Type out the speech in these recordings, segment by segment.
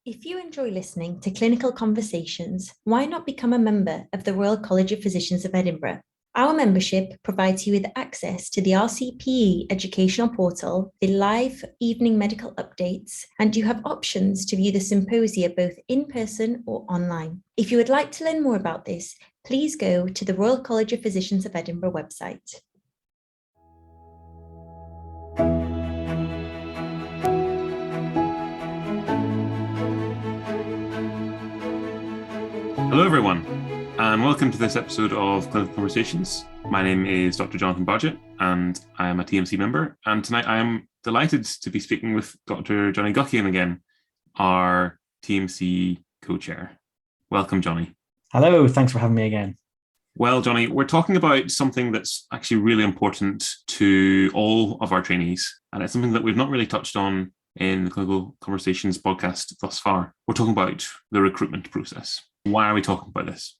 If you enjoy listening to clinical conversations, why not become a member of the Royal College of Physicians of Edinburgh? Our membership provides you with access to the RCPE educational portal, the live evening medical updates, and you have options to view the symposia both in person or online. If you would like to learn more about this, please go to the Royal College of Physicians of Edinburgh website. Hello everyone, and welcome to this episode of Clinical Conversations. My name is Dr. Jonathan Bardgett, and I am a T&MC member. And tonight I am delighted to be speaking with Dr. Jonny Guckian again, our T&MC co-chair. Welcome, Jonny. Hello, thanks for having me again. Well, Jonny, we're talking about something that's actually really important to all of our trainees, and it's something that we've not really touched on in the Clinical Conversations podcast thus far. We're talking about the recruitment process. Why are we talking about this?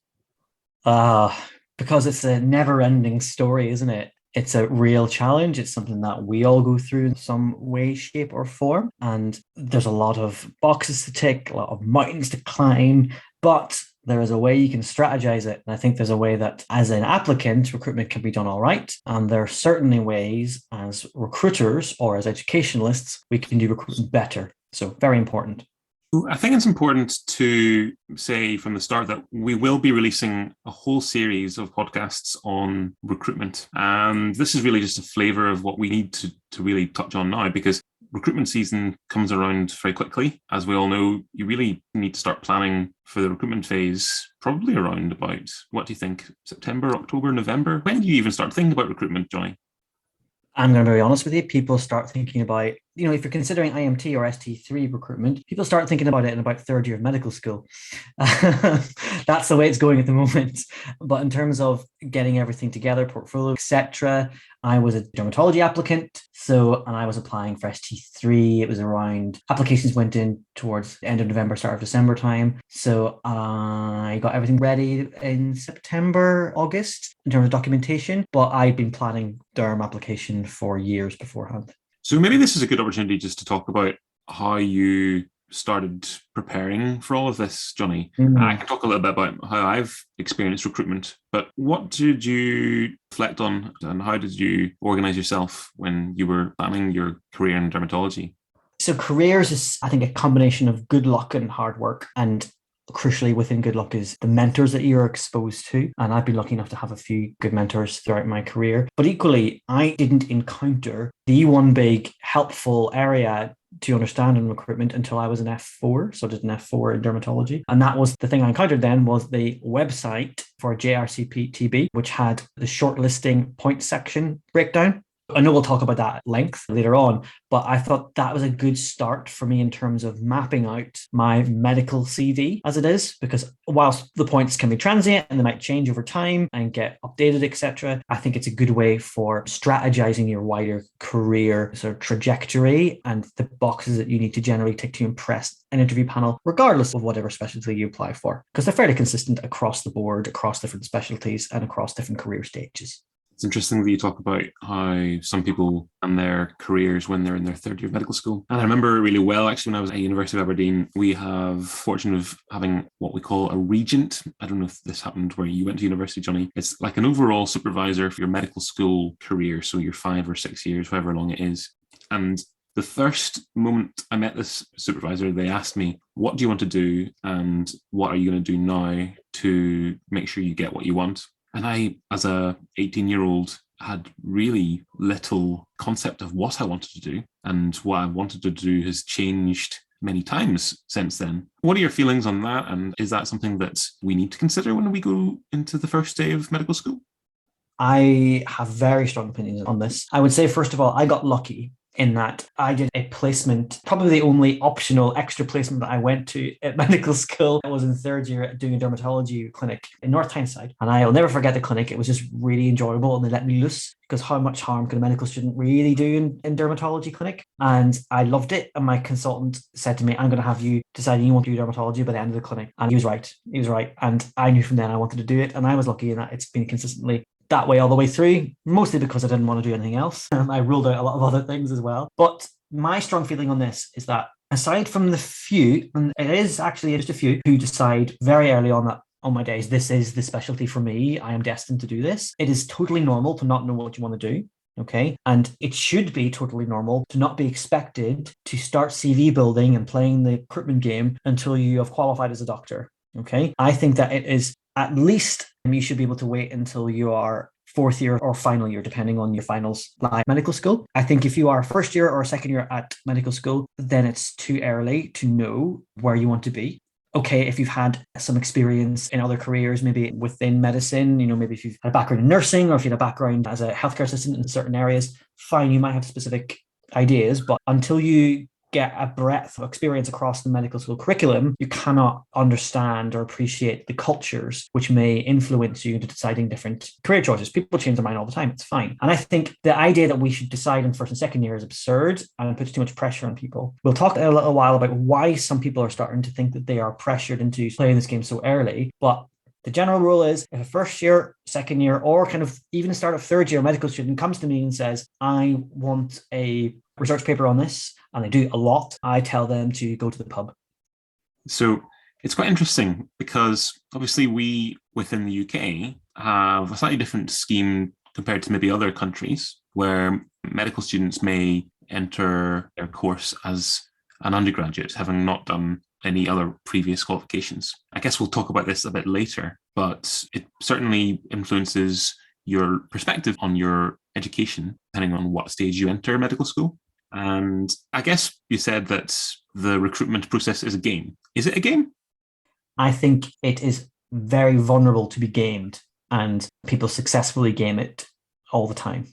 Because it's a never-ending story, isn't it? It's a real challenge. It's something that we all go through in some way, shape, or form. And there's a lot of boxes to tick, a lot of mountains to climb, but there is a way you can strategize it. And I think there's a way that as an applicant, recruitment can be done all right. And there are certainly ways as recruiters or as educationalists, we can do recruitment better. So very important. I think it's important to say from the start that we will be releasing a whole series of podcasts on recruitment. And this is really just a flavour of what we need to really touch on now, because recruitment season comes around very quickly. As we all know, you really need to start planning for the recruitment phase probably around about, what do you think, September, October, November? When do you even start thinking about recruitment, Jonny? I'm going to be very honest with you. People start thinking about, if you're considering IMT or ST3 recruitment, people start thinking about it in about third year of medical school. That's the way it's going at the moment. But in terms of getting everything together, portfolio, etc., I was a dermatology applicant. And I was applying for ST3. It was around, applications went in towards the end of November, start of December time. So I got everything ready in September, August in terms of documentation. But I'd been planning derm application for years beforehand. So maybe this is a good opportunity just to talk about how you started preparing for all of this, Jonny. I can talk a little bit about how I've experienced recruitment, but what did you reflect on and how did you organise yourself when you were planning your career in dermatology? So careers is, I think, a combination of good luck and hard work. And crucially within good luck is the mentors that you're exposed to. And I've been lucky enough to have a few good mentors throughout my career. But equally, I didn't encounter the one big helpful area to understand in recruitment until I was an F4. So I did an F4 in dermatology. And that was the thing I encountered then was the website for JRCPTB, which had the shortlisting point section breakdown. I know we'll talk about that at length later on, but I thought that was a good start for me in terms of mapping out my medical CV as it is, because whilst the points can be transient and they might change over time and get updated, etc., I think it's a good way for strategizing your wider career sort of trajectory and the boxes that you need to generally tick to impress an interview panel, regardless of whatever specialty you apply for, because they're fairly consistent across the board, across different specialties and across different career stages. It's interesting that you talk about how some people and their careers when they're in their third year of medical school. And I remember really well, actually, when I was at University of Aberdeen, we have fortune of having what we call a regent. I don't know if this happened where you went to university, Jonny. It's like an overall supervisor for your medical school career. So your 5 or 6 years, however long it is. And the first moment I met this supervisor, they asked me, what do you want to do? And what are you going to do now to make sure you get what you want? And I, as a 18-year-old, had really little concept of what I wanted to do. And what I wanted to do has changed many times since then. What are your feelings on that? And is that something that we need to consider when we go into the first day of medical school? I have very strong opinions on this. I would say, first of all, I got lucky in that I did a placement, probably the only optional extra placement that I went to at medical school. I was in third year doing a dermatology clinic in North Tyneside. And I'll never forget the clinic. It was just really enjoyable and they let me loose because how much harm can a medical student really do in dermatology clinic? And I loved it. And my consultant said to me, I'm going to have you decide you want to do dermatology by the end of the clinic. And he was right. He was right. And I knew from then I wanted to do it. And I was lucky in that it's been consistently that way all the way through, mostly because I didn't want to do anything else. I ruled out a lot of other things as well. But my strong feeling on this is that Aside from the few, and it is actually just a few, who decide very early on that, oh my days, this is the specialty for me, I am destined to do this. It is totally normal to not know what you want to do. Okay. And it should be totally normal to not be expected to start CV building and playing the recruitment game until you have qualified as a doctor. Okay. I think that it is at least you should be able to wait until you are fourth year or final year, depending on your finals live medical school. I think if you are first year or second year at medical school, then it's too early to know where you want to be. Okay, if you've had some experience in other careers, maybe within medicine, maybe if you've had a background in nursing or if you had a background as a healthcare assistant in certain areas, fine, you might have specific ideas, but until you get a breadth of experience across the medical school curriculum, you cannot understand or appreciate the cultures which may influence you into deciding different career choices. People change their mind all the time. It's fine. And I think the idea that we should decide in first and second year is absurd and puts too much pressure on people. We'll talk in a little while about why some people are starting to think that they are pressured into playing this game so early. But the general rule is if a first year, second year, or kind of even a start of third year medical student comes to me and says, I want a research paper on this, and they do a lot, I tell them to go to the pub. So it's quite interesting because obviously we within the UK have a slightly different scheme compared to maybe other countries where medical students may enter their course as an undergraduate, having not done any other previous qualifications. I guess we'll talk about this a bit later, but it certainly influences your perspective on your education, depending on what stage you enter medical school. And I guess you said that the recruitment process is a game. Is it a game? I think it is very vulnerable to be gamed, and people successfully game it all the time.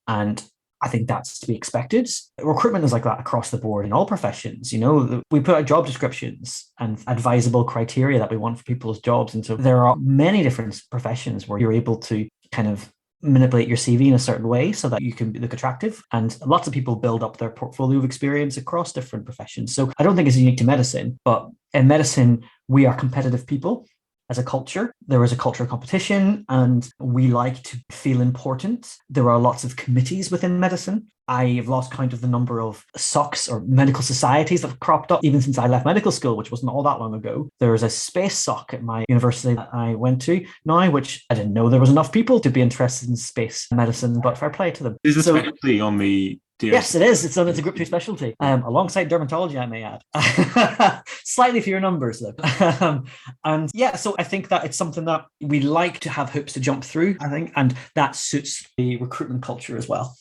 And I think that's to be expected. Recruitment is like that across the board in all professions. We put out job descriptions and advisable criteria that we want for people's jobs. And so there are many different professions where you're able to kind of manipulate your CV in a certain way so that you can look attractive. And lots of people build up their portfolio of experience across different professions. So I don't think it's unique to medicine, but in medicine, we are competitive people. As a culture, there is a culture of competition and we like to feel important. There are lots of committees within medicine. I've lost count of the number of SOCs or medical societies that have cropped up even since I left medical school, which wasn't all that long ago. There was a space SOC at my university that I went to now, which I didn't know there was enough people to be interested in space medicine, but fair play to them. Is this specifically on the DRC? Yes, it is. It's a Group 2 specialty, alongside dermatology, I may add. Slightly fewer numbers, though. And yeah, so I think that it's something that we like to have hoops to jump through, I think, and that suits the recruitment culture as well.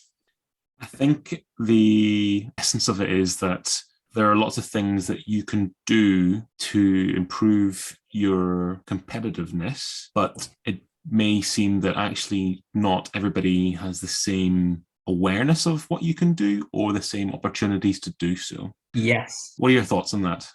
I think the essence of it is that there are lots of things that you can do to improve your competitiveness, but it may seem that actually not everybody has the same awareness of what you can do or the same opportunities to do so. Yes. What are your thoughts on that?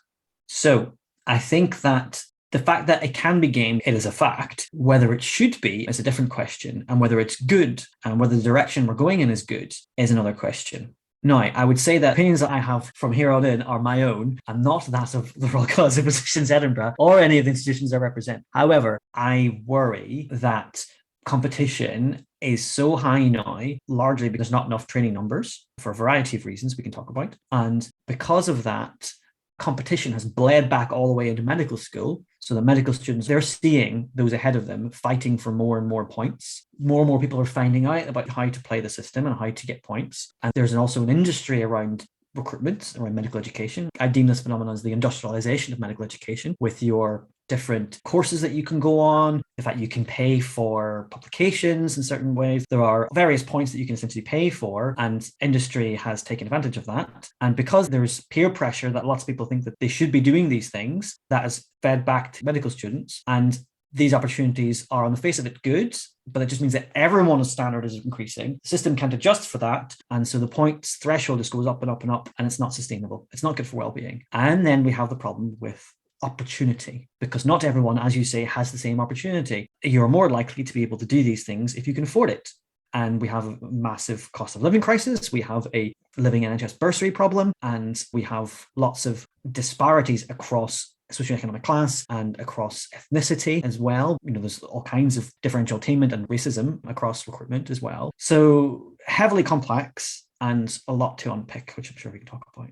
So I think that the fact that it can be gamed, it is a fact. Whether it should be is a different question. And whether it's good and whether the direction we're going in is good is another question. Now, I would say that opinions that I have from here on in are my own and not that of the Royal College of Physicians Edinburgh or any of the institutions I represent. However, I worry that competition is so high now, largely because there's not enough training numbers for a variety of reasons we can talk about. And because of that, competition has bled back all the way into medical school. So the medical students, they're seeing those ahead of them fighting for more and more points. More and more people are finding out about how to play the system and how to get points. And there's also an industry around recruitment, around medical education. I deem this phenomenon as the industrialization of medical education, with your different courses that you can go on, the fact you can pay for publications in certain ways. There are various points that you can essentially pay for, and industry has taken advantage of that. And because there's peer pressure that lots of people think that they should be doing these things, that has fed back to medical students. And these opportunities are on the face of it good, but it just means that everyone's standard is increasing. The system can't adjust for that. And so the points threshold just goes up and up and up, and it's not sustainable. It's not good for well-being. And then we have the problem with opportunity, because not everyone, as you say, has the same opportunity. You're more likely to be able to do these things if you can afford it. And we have a massive cost of living crisis. We have a living NHS bursary problem, and we have lots of disparities across socioeconomic class and across ethnicity as well. There's all kinds of differential attainment and racism across recruitment as well. So heavily complex and a lot to unpick, which I'm sure we can talk about.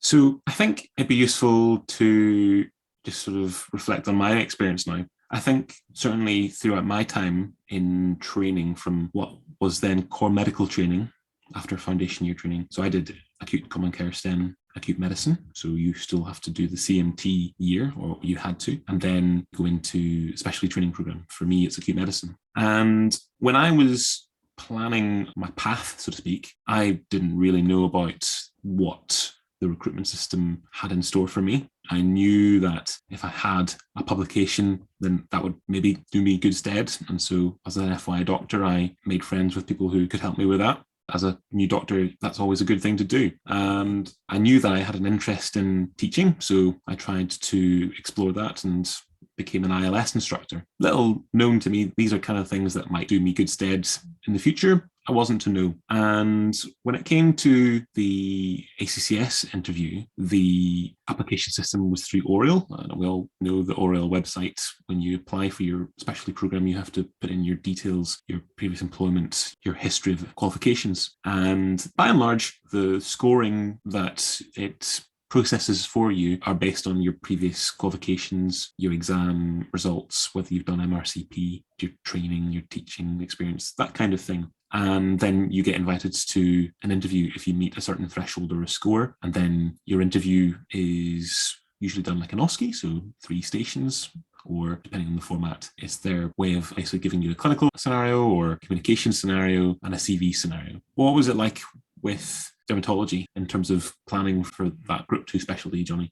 So I think it'd be useful to just sort of reflect on my experience now. I think certainly throughout my time in training from what was then core medical training after foundation year training. So I did acute common care STEM acute medicine. So you still have to do the CMT year, or you had to, and then go into specialty training program. For me, it's acute medicine. And when I was planning my path, so to speak, I didn't really know about what the recruitment system had in store for me. I knew that if I had a publication, then that would maybe do me good stead. And so as an FY doctor, I made friends with people who could help me with that. As a new doctor, that's always a good thing to do. And I knew that I had an interest in teaching, so I tried to explore that and became an ILS instructor. Little known to me, these are kind of things that might do me good stead in the future. I wasn't to know. And when it came to the ACCS interview, the application system was through Oriel. And we all know the Oriel website. When you apply for your specialty program, you have to put in your details, your previous employment, your history of qualifications. And by and large, the scoring that it processes for you are based on your previous qualifications, your exam results, whether you've done MRCP, your training, your teaching experience, that kind of thing. And then you get invited to an interview if you meet a certain threshold or a score. And then your interview is usually done like an OSCE, so 3 stations, or depending on the format, it's their way of basically giving you a clinical scenario or communication scenario and a CV scenario. What was it like with dermatology in terms of planning for that Group 2 specialty, Jonny?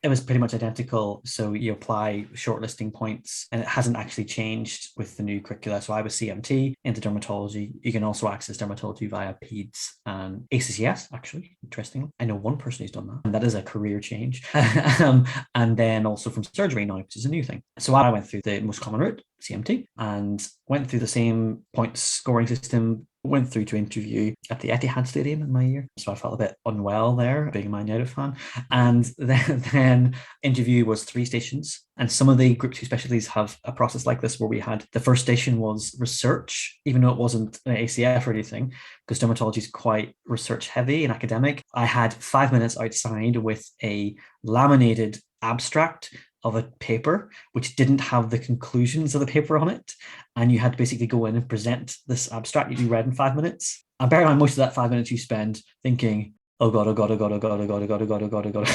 It was pretty much identical. So you apply shortlisting points, and it hasn't actually changed with the new curricula. So I was CMT into dermatology. You can also access dermatology via PEDS and ACCS, actually, interestingly. I know one person who's done that, and that is a career change. And then also from surgery now, which is a new thing. So I went through the most common route, CMT, and went through the same points scoring system. Went through to interview at the Etihad Stadium in my year. So I felt a bit unwell there, being a Man United fan. And then interview was 3 stations. And some of the Group 2 specialties have a process like this where we had the first station was research, even though it wasn't an ACF or anything, because dermatology is quite research heavy and academic. I had 5 minutes outside with a laminated abstract of a paper which didn't have the conclusions of the paper on it, and you had to basically go in and present this abstract you read in 5 minutes. And bear in mind, most of that 5 minutes you spend thinking, oh god, oh god, oh god, oh god, oh god, oh god, oh god, oh god, oh god.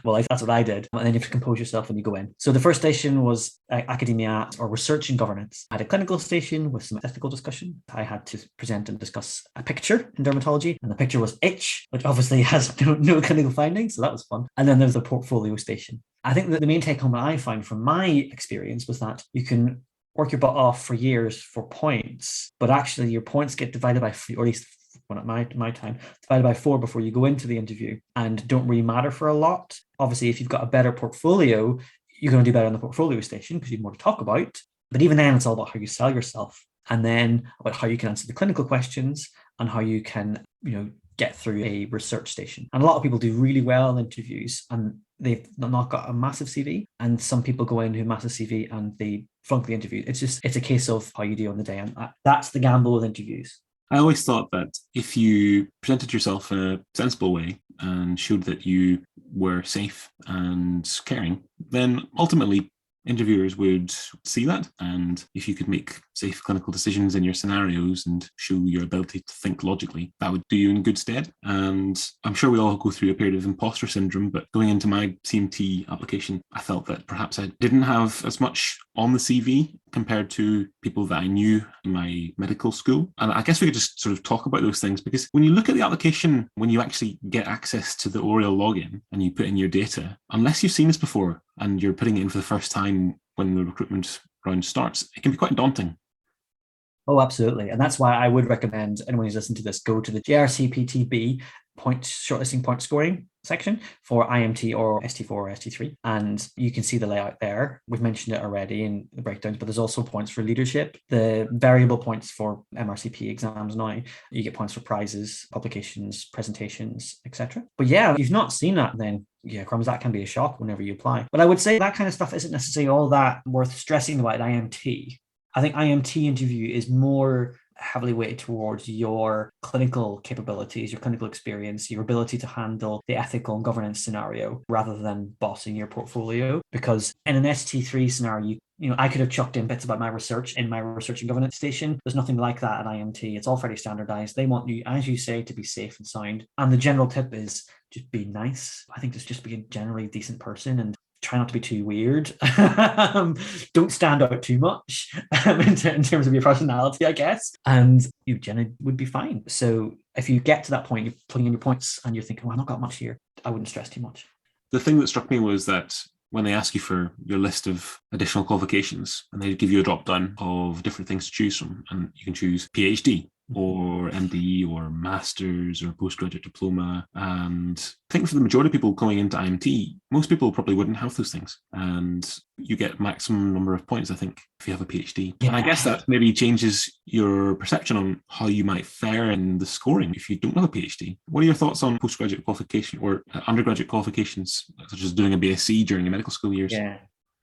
Well, that's what I did. And then you have to compose yourself when you go in. So the first station was academia or research and governance. I had a clinical station with some ethical discussion. I had to present and discuss a picture in dermatology, and the picture was itch, which obviously has no clinical findings, so that was fun. And then there's the portfolio station. I think that the main take home that I find from my experience was that you can work your butt off for years for points, but actually your points get divided by 3, or at least one at my time, divided by 4 before you go into the interview, and don't really matter for a lot. Obviously, if you've got a better portfolio, you're going to do better on the portfolio station because you have more to talk about. But even then, it's all about how you sell yourself, and then about how you can answer the clinical questions and how you can, get through a research station. And a lot of people do really well in interviews and they've not got a massive CV. And some people go in who have massive CV and they flunk the interview. It's a case of how you do on the day. And that's the gamble with interviews. I always thought that if you presented yourself in a sensible way and showed that you were safe and caring, then ultimately interviewers would see that. And if you could make safe clinical decisions in your scenarios and show your ability to think logically, that would do you in good stead. And I'm sure we all go through a period of imposter syndrome, but going into my CMT application, I felt that perhaps I didn't have as much on the CV compared to people that I knew in my medical school. And I guess we could just sort of talk about those things, because when you look at the application, when you actually get access to the Oriel login and you put in your data, unless you've seen this before and you're putting it in for the first time when the recruitment round starts, it can be quite daunting. Oh, absolutely. And that's why I would recommend anyone who's listening to this, go to the RCPE shortlisting point scoring section for IMT or ST4 or ST3. And you can see the layout there. We've mentioned it already in the breakdowns, but there's also points for leadership, the variable points for MRCP exams now. You get points for prizes, publications, presentations, etc. But yeah, if you've not seen that, then yeah, crumbs, that can be a shock whenever you apply. But I would say that kind of stuff isn't necessarily all that worth stressing about IMT. I think IMT interview is more heavily weighted towards your clinical capabilities, your clinical experience, your ability to handle the ethical and governance scenario rather than bossing your portfolio. Because in an ST3 scenario, I could have chucked in bits about my research in my research and governance station. There's nothing like that at IMT. It's all fairly standardized. They want you, as you say, to be safe and sound. And the general tip is just be nice. I think just be a generally decent person and try not to be too weird. Don't stand out too much in terms of your personality, I guess. And you generally would be fine. So if you get to that point, you're putting in your points and you're thinking, well, I've not got much here, I wouldn't stress too much. The thing that struck me was that when they ask you for your list of additional qualifications, and they give you a drop down of different things to choose from, and you can choose PhD or MD or Masters or postgraduate diploma. And I think for the majority of people going into IMT, most people probably wouldn't have those things. And you get maximum number of points, I think, if you have a PhD. Yeah. And I guess that maybe changes your perception on how you might fare in the scoring if you don't have a PhD. What are your thoughts on postgraduate qualification or undergraduate qualifications, such as doing a BSc during your medical school years? Yeah.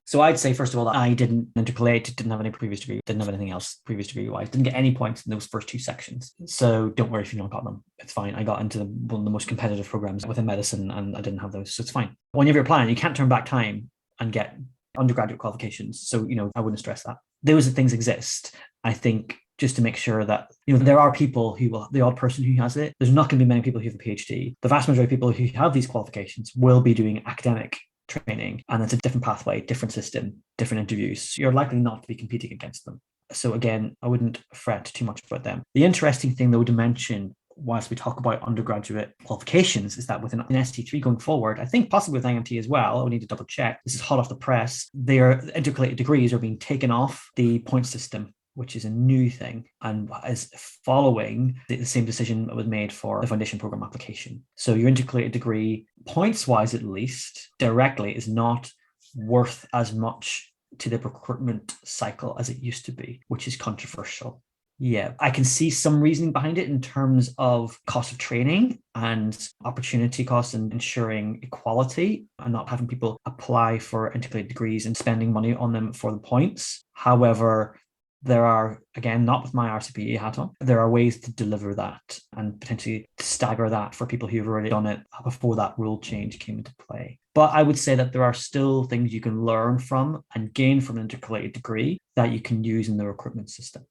So I'd say, first of all, that I didn't intercalate, didn't have any previous degree, didn't have anything else previous degree-wise, didn't get any points in those first two sections. So don't worry if you've not got them. It's fine. I got into one of the most competitive programs within medicine and I didn't have those. So it's fine. Whenever you're applying, you can't turn back time and get undergraduate qualifications. So, I wouldn't stress that. Those things exist. I think just to make sure that, there are people who will, the odd person who has it, there's not going to be many people who have a PhD. The vast majority of people who have these qualifications will be doing academic training, and it's a different pathway, different system, different interviews. You're likely not to be competing against them. So again, I wouldn't fret too much about them. The interesting thing, though, to mention whilst we talk about undergraduate qualifications is that within an ST3 going forward, I think possibly with IMT as well, we need to double check, this is hot off the press, their intercalated degrees are being taken off the point system, which is a new thing and is following the same decision that was made for the foundation program application. So your intercalated degree, points-wise at least, directly is not worth as much to the recruitment cycle as it used to be, which is controversial. Yeah, I can see some reasoning behind it in terms of cost of training and opportunity costs and ensuring equality and not having people apply for intercalated degrees and spending money on them for the points. However, there are, again, not with my RCPE hat on, there are ways to deliver that and potentially stagger that for people who've already done it before that rule change came into play. But I would say that there are still things you can learn from and gain from an intercalated degree that you can use in the recruitment system.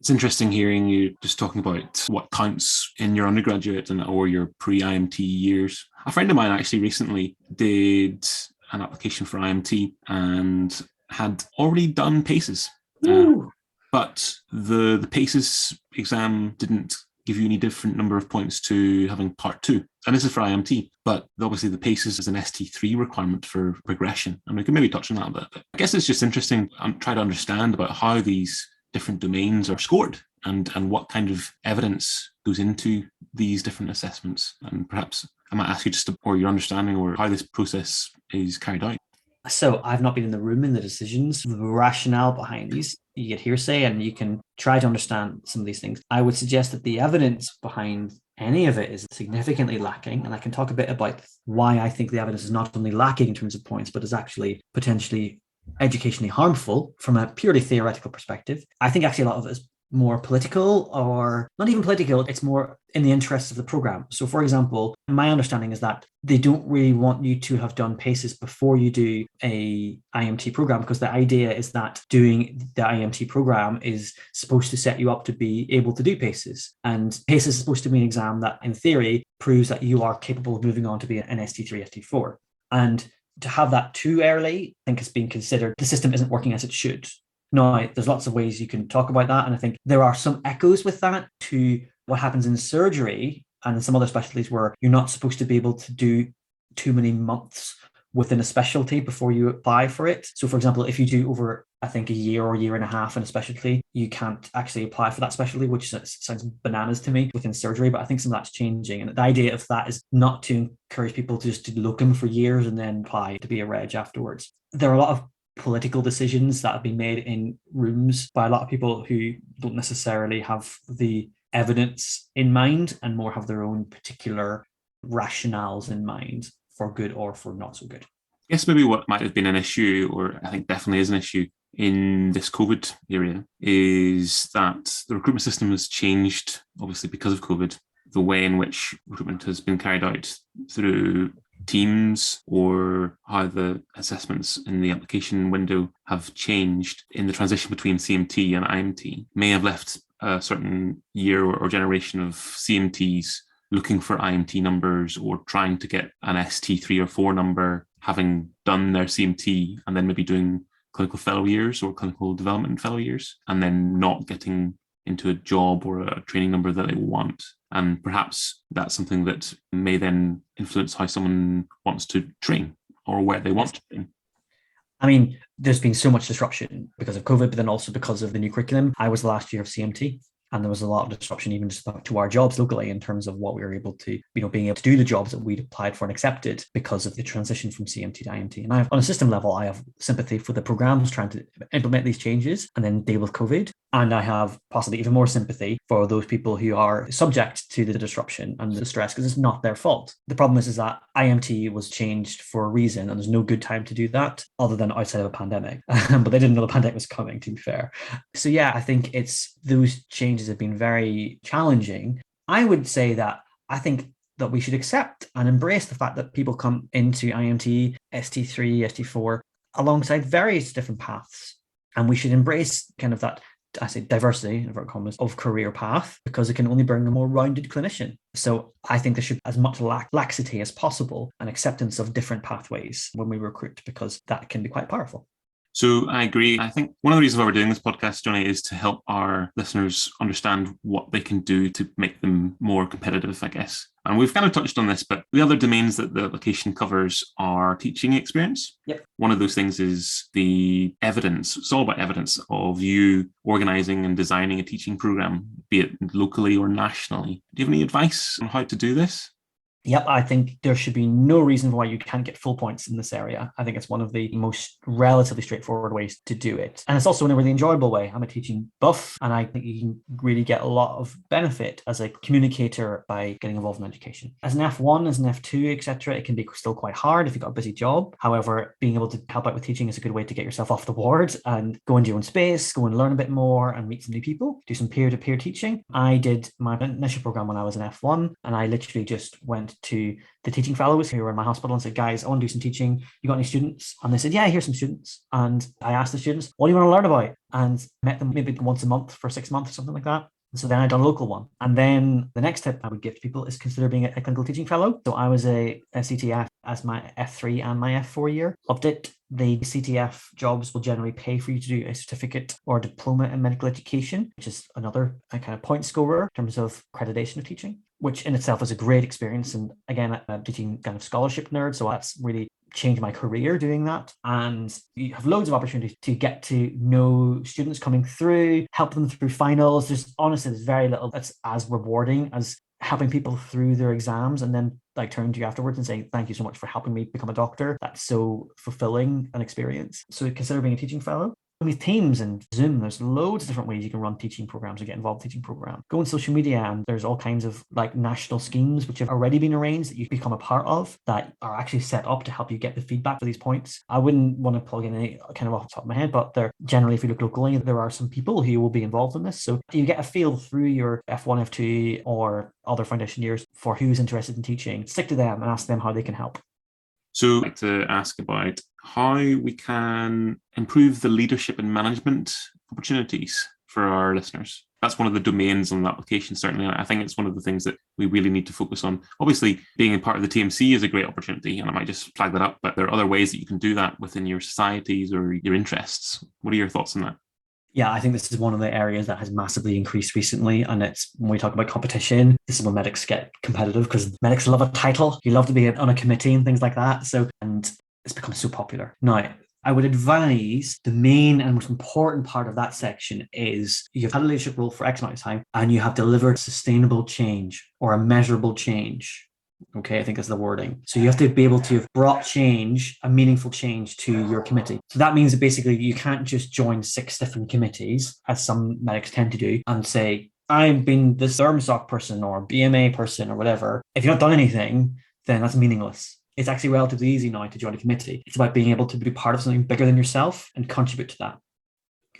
It's interesting hearing you just talking about what counts in your undergraduate or your pre-IMT years. A friend of mine actually recently did an application for IMT and had already done PACES. But the PACES exam didn't give you any different number of points to having part 2. And this is for IMT, but obviously the PACES is an ST3 requirement for progression. And we can maybe touch on that a bit. But I guess it's just interesting and try to understand about how these different domains are scored and what kind of evidence goes into these different assessments. And perhaps I might ask you just or your understanding or how this process is carried out. So I've not been in the room in the decisions, the rationale behind these. You get hearsay and you can try to understand some of these things. I would suggest that the evidence behind any of it is significantly lacking. And I can talk a bit about why I think the evidence is not only lacking in terms of points, but is actually potentially educationally harmful from a purely theoretical perspective. I think actually a lot of it is more political, or not even political, it's more in the interests of the program. So for example, my understanding is that they don't really want you to have done PACES before you do a IMT program, because the idea is that doing the IMT program is supposed to set you up to be able to do PACES. And PACES is supposed to be an exam that in theory proves that you are capable of moving on to be an ST3, ST4. And to have that too early, I think is being considered, the system isn't working as it should. Now, there's lots of ways you can talk about that. And I think there are some echoes with that to what happens in surgery and in some other specialties where you're not supposed to be able to do too many months within a specialty before you apply for it. So for example, if you do over, I think, a year or year and a half in a specialty, you can't actually apply for that specialty, which sounds bananas to me within surgery, but I think some of that's changing. And the idea of that is not to encourage people to just do locum for years and then apply to be a reg afterwards. There are a lot of political decisions that have been made in rooms by a lot of people who don't necessarily have the evidence in mind and more have their own particular rationales in mind for good or for not so good. I guess maybe what might have been an issue, or I think definitely is an issue, in this COVID area is that the recruitment system has changed, obviously because of COVID, the way in which recruitment has been carried out through teams, or how the assessments in the application window have changed in the transition between CMT and IMT, may have left a certain year or generation of CMTs looking for IMT numbers or trying to get an ST3 or 4 number, having done their CMT and then maybe doing clinical fellow years or clinical development fellow years, and then not getting into a job or a training number that they want. And perhaps that's something that may then influence how someone wants to train or where they want to train. I mean, there's been so much disruption because of COVID, but then also because of the new curriculum. I was the last year of CMT, and there was a lot of disruption even just to our jobs locally in terms of what we were able to, being able to do the jobs that we'd applied for and accepted because of the transition from CMT to IMT. And on a system level, I have sympathy for the programs trying to implement these changes and then deal with COVID. And I have possibly even more sympathy for those people who are subject to the disruption and the stress because it's not their fault. The problem is that IMT was changed for a reason, and there's no good time to do that other than outside of a pandemic. But they didn't know the pandemic was coming, to be fair. So yeah, I think those changes have been very challenging. I would say that I think that we should accept and embrace the fact that people come into IMT, ST3, ST4 alongside various different paths. And we should embrace kind of that, I say diversity, inverted commas, of career path, because it can only bring a more rounded clinician. So I think there should be as much laxity as possible and acceptance of different pathways when we recruit, because that can be quite powerful. So I agree. I think one of the reasons why we're doing this podcast, Jonny, is to help our listeners understand what they can do to make them more competitive, I guess. And we've kind of touched on this, but the other domains that the application covers are teaching experience. Yep. One of those things is the evidence. It's all about evidence of you organising and designing a teaching programme, be it locally or nationally. Do you have any advice on how to do this? Yep, I think there should be no reason why you can't get full points in this area. I think it's one of the most relatively straightforward ways to do it. And it's also in a really enjoyable way. I'm a teaching buff, and I think you can really get a lot of benefit as a communicator by getting involved in education. As an F1, as an F2, etc., it can be still quite hard if you've got a busy job. However, being able to help out with teaching is a good way to get yourself off the board and go into your own space, go and learn a bit more and meet some new people, do some peer-to-peer teaching. I did my initial program when I was an F1, and I literally just went to the teaching fellows who were in my hospital and said, guys, I want to do some teaching. You got any students? And they said, yeah, here's some students. And I asked the students, what do you want to learn about? And met them maybe once a month for 6 months or something like that. And so then I done a local one. And then the next tip I would give to people is consider being a clinical teaching fellow. So I was a CTF as my F3 and my F4 year. Loved it. The CTF jobs will generally pay for you to do a certificate or a diploma in medical education, which is another kind of point scorer in terms of accreditation of teaching, which in itself is a great experience. And again, I'm teaching kind of scholarship nerd, so that's really changed my career doing that. And you have loads of opportunities to get to know students coming through, help them through finals. There's very little that's as rewarding as helping people through their exams and then like turning to you afterwards and saying, thank you so much for helping me become a doctor. That's so fulfilling an experience. So consider being a teaching fellow. With Teams and Zoom, there's loads of different ways you can run teaching programs or get involved in teaching programs. Go on social media and there's all kinds of like national schemes which have already been arranged that you become a part of that are actually set up to help you get the feedback for these points. I wouldn't want to plug in any kind of off the top of my head, but there generally, if you look locally, there are some people who will be involved in this. So you get a feel through your F1, F2 or other foundation years for who's interested in teaching. Stick to them and ask them how they can help. So I'd like to ask about how we can improve the leadership and management opportunities for our listeners. That's one of the domains on the application, certainly. I think it's one of the things that we really need to focus on. Obviously, being a part of the TMC is a great opportunity, and I might just flag that up, but there are other ways that you can do that within your societies or your interests. What are your thoughts on that? Yeah, I think this is one of the areas that has massively increased recently. And it's when we talk about competition, this is when medics get competitive because medics love a title. You love to be on a committee and things like that. And it's become so popular. Now, I would advise the main and most important part of that section is you've had a leadership role for X amount of time and you have delivered sustainable change or a measurable change. Okay, I think that's the wording. So you have to be able to have brought change, a meaningful change to your committee. So that means that basically you can't just join 6 different committees, as some medics tend to do, and say, I've been this ThermSoc person or BMA person or whatever. If you've not done anything, then that's meaningless. It's actually relatively easy now to join a committee. It's about being able to be part of something bigger than yourself and contribute to that.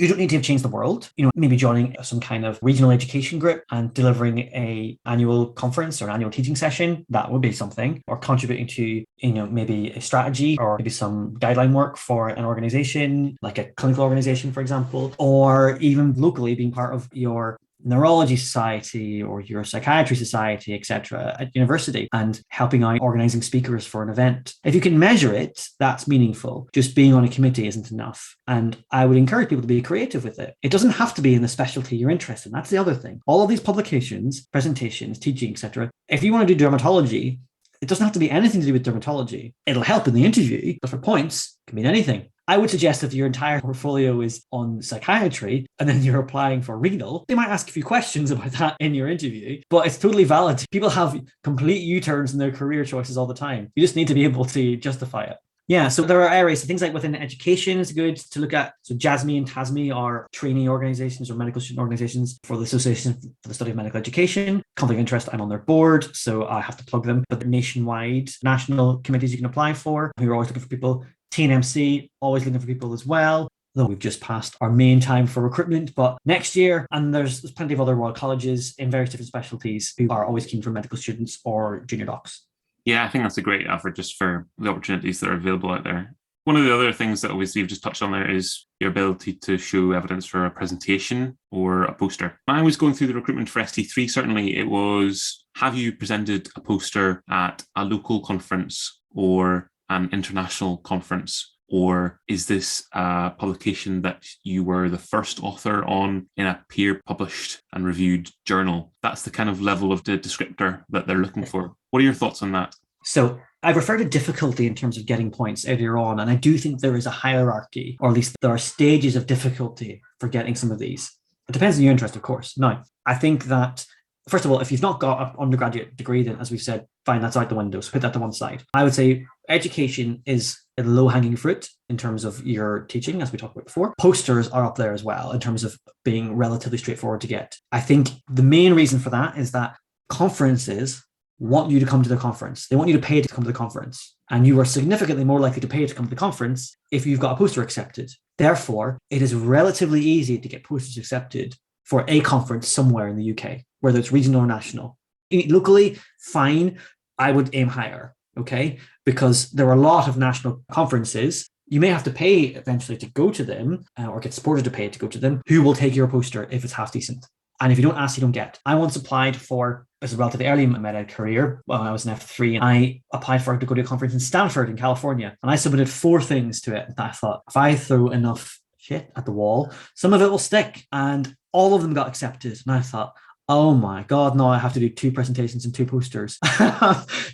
You don't need to have changed the world. Maybe joining some kind of regional education group and delivering a annual conference or an annual teaching session. That would be something. Or contributing to, maybe a strategy or maybe some guideline work for an organization, like a clinical organization, for example, or even locally being part of your neurology society or your psychiatry society, etc., at university, and helping out organizing speakers for an event. If you can measure it, that's meaningful. Just being on a committee isn't enough. And I would encourage people to be creative with it. It doesn't have to be in the specialty you're interested in. That's the other thing. All of these publications, presentations, teaching, etc., if you want to do dermatology, it doesn't have to be anything to do with dermatology. It'll help in the interview, but for points, it can mean anything. I would suggest if your entire portfolio is on psychiatry and then you're applying for renal, they might ask a few questions about that in your interview, but it's totally valid. People have complete U-turns in their career choices all the time. You just need to be able to justify it. Yeah, so there are areas, so things like within education is good to look at. So JASME and TASME are trainee organizations or medical student organizations for the Association for the Study of Medical Education. Conflict of interest, I'm on their board, so I have to plug them. But they're nationwide national committees you can apply for, who are always looking for people. T&MC, always looking for people as well. Though we've just passed our main time for recruitment, but next year, and there's plenty of other Royal Colleges in various different specialties who are always keen for medical students or junior docs. Yeah, I think that's a great effort just for the opportunities that are available out there. One of the other things that obviously you've just touched on there is your ability to show evidence for a presentation or a poster. When I was going through the recruitment for ST3, certainly it was, have you presented a poster at a local conference or an international conference? Or is this a publication that you were the first author on in a peer-published and reviewed journal? That's the kind of level of the descriptor that they're looking for. What are your thoughts on that? So I've referred to difficulty in terms of getting points earlier on, and I do think there is a hierarchy, or at least there are stages of difficulty for getting some of these. It depends on your interest, of course. Now, I think that, first of all, if you've not got an undergraduate degree, then as we've said, fine, that's out the window. So put that to one side. I would say education is a low-hanging fruit in terms of your teaching, as we talked about before. Posters are up there as well in terms of being relatively straightforward to get. I think the main reason for that is that conferences want you to come to the conference. They want you to pay to come to the conference. And you are significantly more likely to pay to come to the conference if you've got a poster accepted. Therefore, it is relatively easy to get posters accepted for a conference somewhere in the UK, whether it's regional or national. Locally, fine, I would aim higher, okay? Because there are a lot of national conferences. You may have to pay eventually to go to them or get supported to pay to go to them, who will take your poster if it's half decent. And if you don't ask, you don't get. I once applied for, as a relatively early in my career, when I was in F3, and I applied to go to a conference in Stanford in California. And I submitted 4 things to it. And I thought, if I throw enough shit at the wall, some of it will stick. And all of them got accepted. And I thought, oh my God, now I have to do 2 presentations and 2 posters.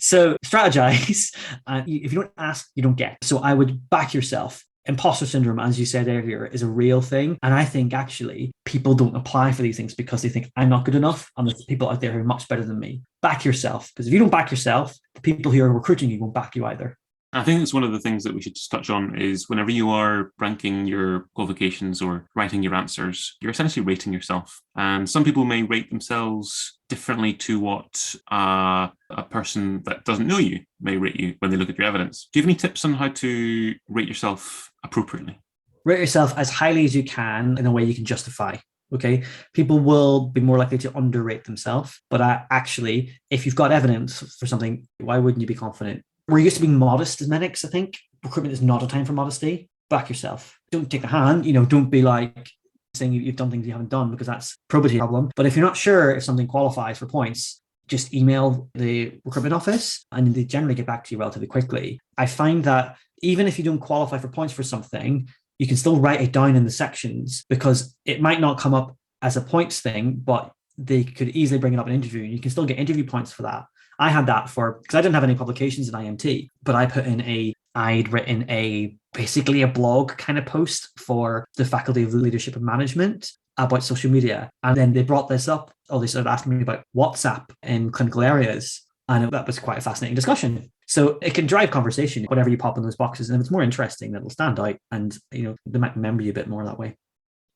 So strategize. If you don't ask, you don't get. So I would back yourself. Imposter syndrome, as you said earlier, is a real thing. And I think actually people don't apply for these things because they think I'm not good enough. And there's people out there who are much better than me. Back yourself. Because if you don't back yourself, the people who are recruiting you won't back you either. I think it's one of the things that we should just touch on is whenever you are ranking your qualifications or writing your answers, you're essentially rating yourself. And some people may rate themselves differently to what a person that doesn't know you may rate you when they look at your evidence. Do you have any tips on how to rate yourself appropriately? Rate yourself as highly as you can in a way you can justify. Okay, people will be more likely to underrate themselves. But actually, if you've got evidence for something, why wouldn't you be confident? We're used to being modest as medics, I think. Recruitment is not a time for modesty. Back yourself. Don't take a hand. Don't be like saying you've done things you haven't done, because that's a probity problem. But if you're not sure if something qualifies for points, just email the recruitment office and they generally get back to you relatively quickly. I find that even if you don't qualify for points for something, you can still write it down in the sections, because it might not come up as a points thing, but they could easily bring it up in an interview. You can still get interview points for that. I had that because I didn't have any publications in IMT, but I'd written basically a blog kind of post for the Faculty of Leadership and Management about social media. And then they brought this up, or they started asking me about WhatsApp in clinical areas. And that was quite a fascinating discussion. So it can drive conversation, whatever you pop in those boxes. And if it's more interesting, then it'll stand out. And, they might remember you a bit more that way.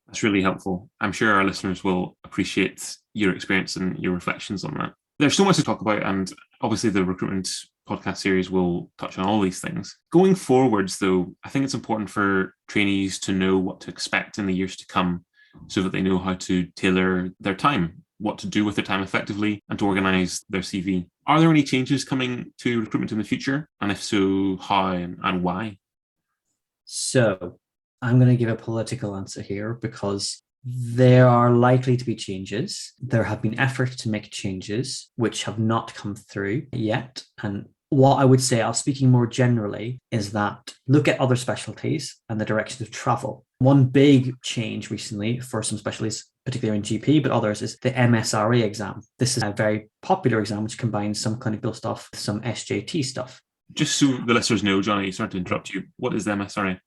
That's really helpful. I'm sure our listeners will appreciate your experience and your reflections on that. There's so much to talk about, and obviously the recruitment podcast series will touch on all these things. Going forwards, though, I think it's important for trainees to know what to expect in the years to come so that they know how to tailor their time, what to do with their time effectively, and to organise their CV. Are there any changes coming to recruitment in the future? And if so, how and why? So I'm going to give a political answer here because there are likely to be changes. There have been efforts to make changes which have not come through yet. And what I would say, speaking more generally, is that look at other specialties and the direction of travel. One big change recently for some specialties, particularly in GP, but others, is the MSRA exam. This is a very popular exam which combines some clinical stuff with some SJT stuff. Just so the listeners know, Jonny, sorry to interrupt you, what is the MSRA?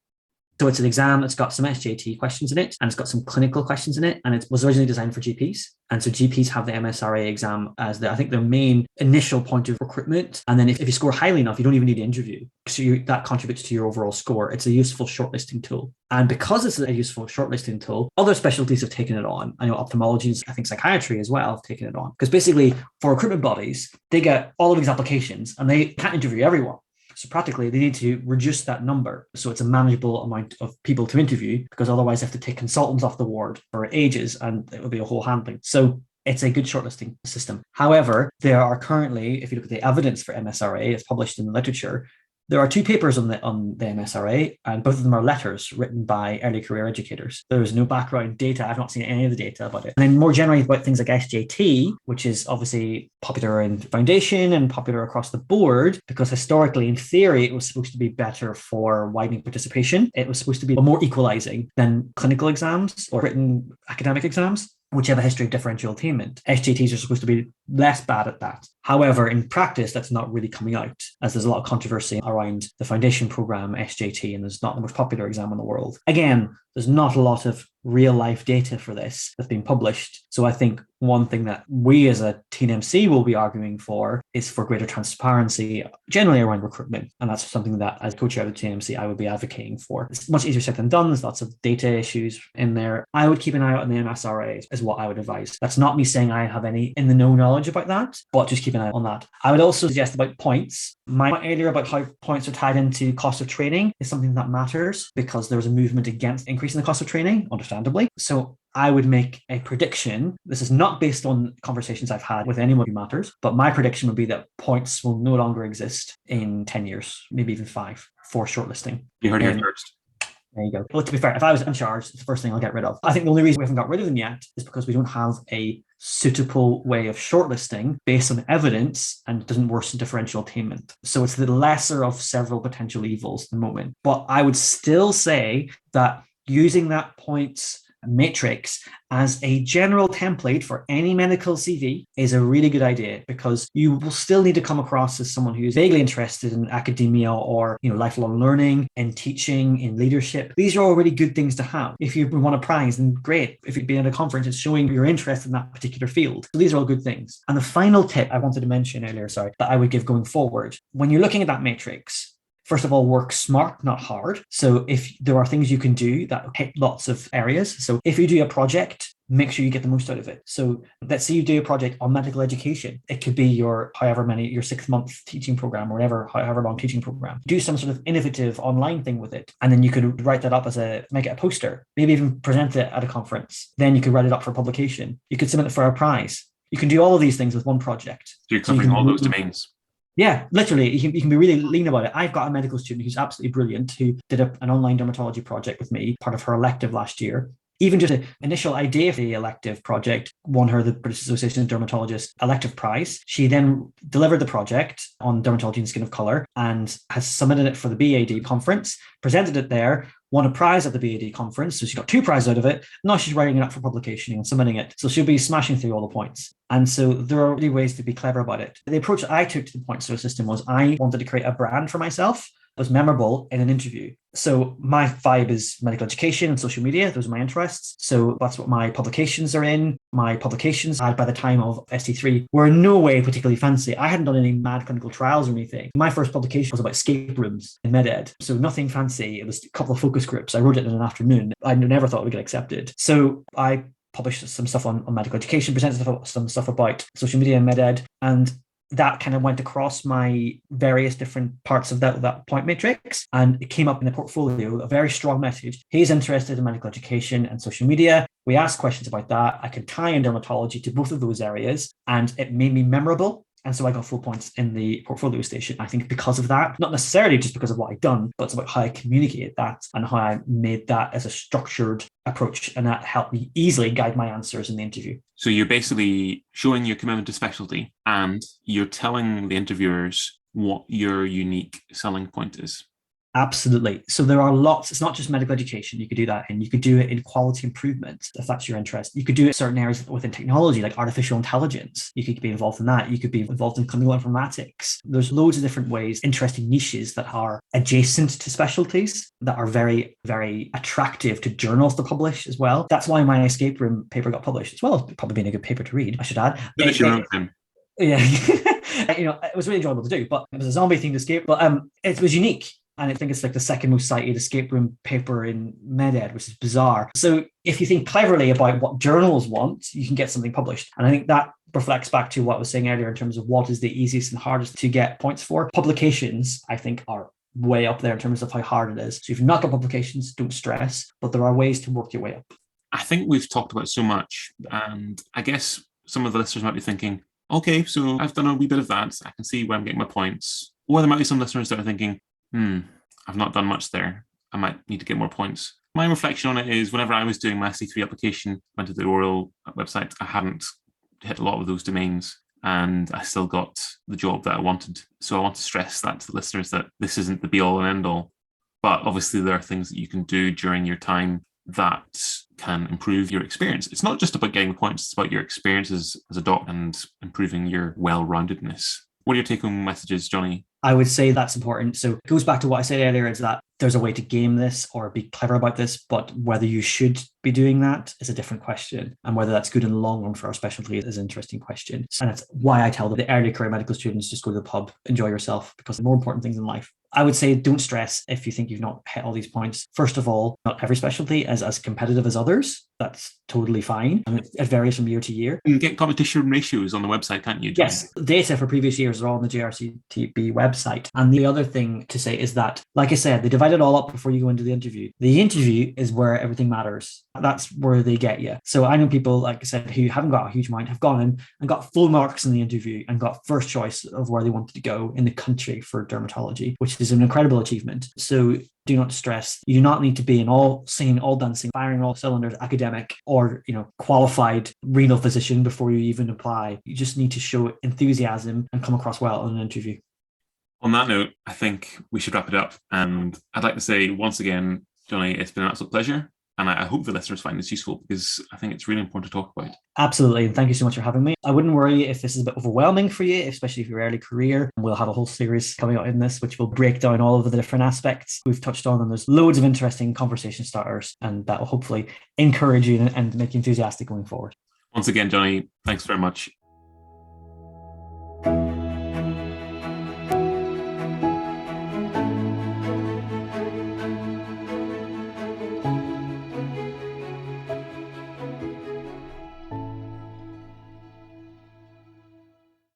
So it's an exam that's got some SJT questions in it, and it's got some clinical questions in it, and it was originally designed for GPs. And so GPs have the MSRA exam as I think their main initial point of recruitment. And then if you score highly enough, you don't even need to interview. So that contributes to your overall score. It's a useful shortlisting tool. And because it's a useful shortlisting tool, other specialties have taken it on. I know ophthalmology, I think psychiatry as well have taken it on. Because basically for recruitment bodies, they get all of these applications and they can't interview everyone. So practically, they need to reduce that number so it's a manageable amount of people to interview, because otherwise they have to take consultants off the ward for ages and it will be a whole handling. So it's a good shortlisting system. However, there are currently, if you look at the evidence for MSRA, it's published in the literature, there are 2 papers on the MSRA, and both of them are letters written by early career educators. There is no background data. I've not seen any of the data about it. And then more generally about things like SJT, which is obviously popular in foundation and popular across the board, because historically, in theory, it was supposed to be better for widening participation. It was supposed to be more equalizing than clinical exams or written academic exams, which have a history of differential attainment. SJTs are supposed to be less bad at that. However, in practice, that's not really coming out, as there's a lot of controversy around the foundation program, SJT, and there's not the most popular exam in the world. Again, there's not a lot of real life data for this that's been published. So I think one thing that we as a T&MC will be arguing for is for greater transparency generally around recruitment. And that's something that as co-chair of the T&MC, I would be advocating for. It's much easier said than done. There's lots of data issues in there. I would keep an eye out on the MSRA is what I would advise. That's not me saying I have any in the know knowledge about that, but just keep an eye on that. I would also suggest about points. My point earlier about how points are tied into cost of training is something that matters, because there was a movement against increasing the cost of training, understandably. So I would make a prediction. This is not based on conversations I've had with anyone who matters, but my prediction would be that points will no longer exist in 10 years, maybe even 5, for shortlisting. You heard it first. There you go. Well, to be fair, if I was in charge, it's the first thing I'll get rid of. I think the only reason we haven't got rid of them yet is because we don't have a suitable way of shortlisting based on evidence and doesn't worsen differential attainment. So it's the lesser of several potential evils at the moment. But I would still say that using that points matrix as a general template for any medical CV is a really good idea, because you will still need to come across as someone who's vaguely interested in academia or lifelong learning, in teaching, in leadership. These are all really good things to have. If you won a prize, then great. If you'd be at a conference, it's showing your interest in that particular field. So these are all good things. And the final tip I wanted to mention earlier, that I would give going forward, when you're looking at that matrix, first of all, work smart, not hard. So if there are things you can do that hit lots of areas. So if you do a project, make sure you get the most out of it. So let's say you do a project on medical education. It could be your 6-month teaching program or however long teaching program. Do some sort of innovative online thing with it. And then you could write that up make it a poster, maybe even present it at a conference. Then you could write it up for publication. You could submit it for a prize. You can do all of these things with one project. So you're covering all those domains. Yeah, literally, you can be really lean about it. I've got a medical student who's absolutely brilliant who did an online dermatology project with me, part of her elective last year. Even just an initial idea for the elective project won her the British Association of Dermatologists elective prize. She then delivered the project on dermatology and skin of colour and has submitted it for the BAD conference, presented it there, won a prize at the BAD conference. So she got 2 prizes out of it. Now she's writing it up for publication and submitting it. So she'll be smashing through all the points. And so there are really ways to be clever about it. The approach that I took to the point system was I wanted to create a brand for myself that was memorable in an interview. So my vibe is medical education and social media. Those are my interests. So that's what my publications are in. My publications by the time of ST3 were in no way particularly fancy. I hadn't done any mad clinical trials or anything. My first publication was about escape rooms in MedEd. So nothing fancy. It was a couple of focus groups. I wrote it in an afternoon. I never thought it would get accepted. So I published some stuff on medical education, presented some stuff about social media and MedEd. And that kind of went across my various different parts of that point matrix, and it came up in the portfolio, a very strong message. He's interested in medical education and social media. We asked questions about that. I could tie in dermatology to both of those areas, and it made me memorable. And so I got full points in the portfolio station, I think, because of that. Not necessarily just because of what I'd done, but it's about how I communicated that and how I made that as a structured approach. And that helped me easily guide my answers in the interview. So you're basically showing your commitment to specialty, and you're telling the interviewers what your unique selling point is. Absolutely. So there are lots. It's not just medical education. You could do that, and you could do it in quality improvement if that's your interest. You could do it in certain areas within technology, like artificial intelligence. You could be involved in that. You could be involved in clinical informatics. There's loads of different ways, interesting niches that are adjacent to specialties that are very, very attractive to journals to publish as well. That's why my escape room paper got published as well. Probably being a good paper to read, I should add. Finish your own thing. Yeah. It was really enjoyable to do, but it was a zombie themed escape, but it was unique. And I think it's like the second most cited escape room paper in MedEd, which is bizarre. So if you think cleverly about what journals want, you can get something published. And I think that reflects back to what I was saying earlier in terms of what is the easiest and hardest to get points for. Publications, I think, are way up there in terms of how hard it is. So if you've not got publications, don't stress, but there are ways to work your way up. I think we've talked about so much, and I guess some of the listeners might be thinking, okay, so I've done a wee bit of that. I can see where I'm getting my points. Or there might be some listeners that are thinking, I've not done much there. I might need to get more points. My reflection on it is whenever I was doing my C3 application, went to the oral website, I hadn't hit a lot of those domains, and I still got the job that I wanted. So I want to stress that to the listeners that this isn't the be all and end all. But obviously there are things that you can do during your time that can improve your experience. It's not just about getting the points, it's about your experiences as a doc and improving your well-roundedness. What are your take-home messages, Jonny? I would say that's important. So it goes back to what I said earlier, is that there's a way to game this or be clever about this, but whether you should be doing that is a different question. And whether that's good in the long run for our specialty is an interesting question. And it's why I tell the early career medical students, just go to the pub, enjoy yourself, because the more important things in life. I would say don't stress if you think you've not hit all these points. First of all, not every specialty is as competitive as others. That's totally fine. And it varies from year to year. You can get competition ratios on the website, can't you, Jonny? Yes, data for previous years are all on the JRCTB website. And the other thing to say is that, like I said, they divide it all up before you go into the interview. The interview is where everything matters. That's where they get you. So I know people, like I said, who haven't got a huge amount, have gone in and got full marks in the interview and got first choice of where they wanted to go in the country for dermatology, which is an incredible achievement. So do not stress. You do not need to be an all singing, all dancing, firing all cylinders academic or, qualified renal physician before you even apply. You just need to show enthusiasm and come across well in an interview. On that note, I think we should wrap it up. And I'd like to say once again, Jonny, it's been an absolute pleasure. And I hope the listeners find this useful because I think it's really important to talk about. Absolutely. And thank you so much for having me. I wouldn't worry if this is a bit overwhelming for you, especially if you're early career. We'll have a whole series coming out in this, which will break down all of the different aspects we've touched on. And there's loads of interesting conversation starters, and that will hopefully encourage you and make you enthusiastic going forward. Once again, Jonny, thanks very much.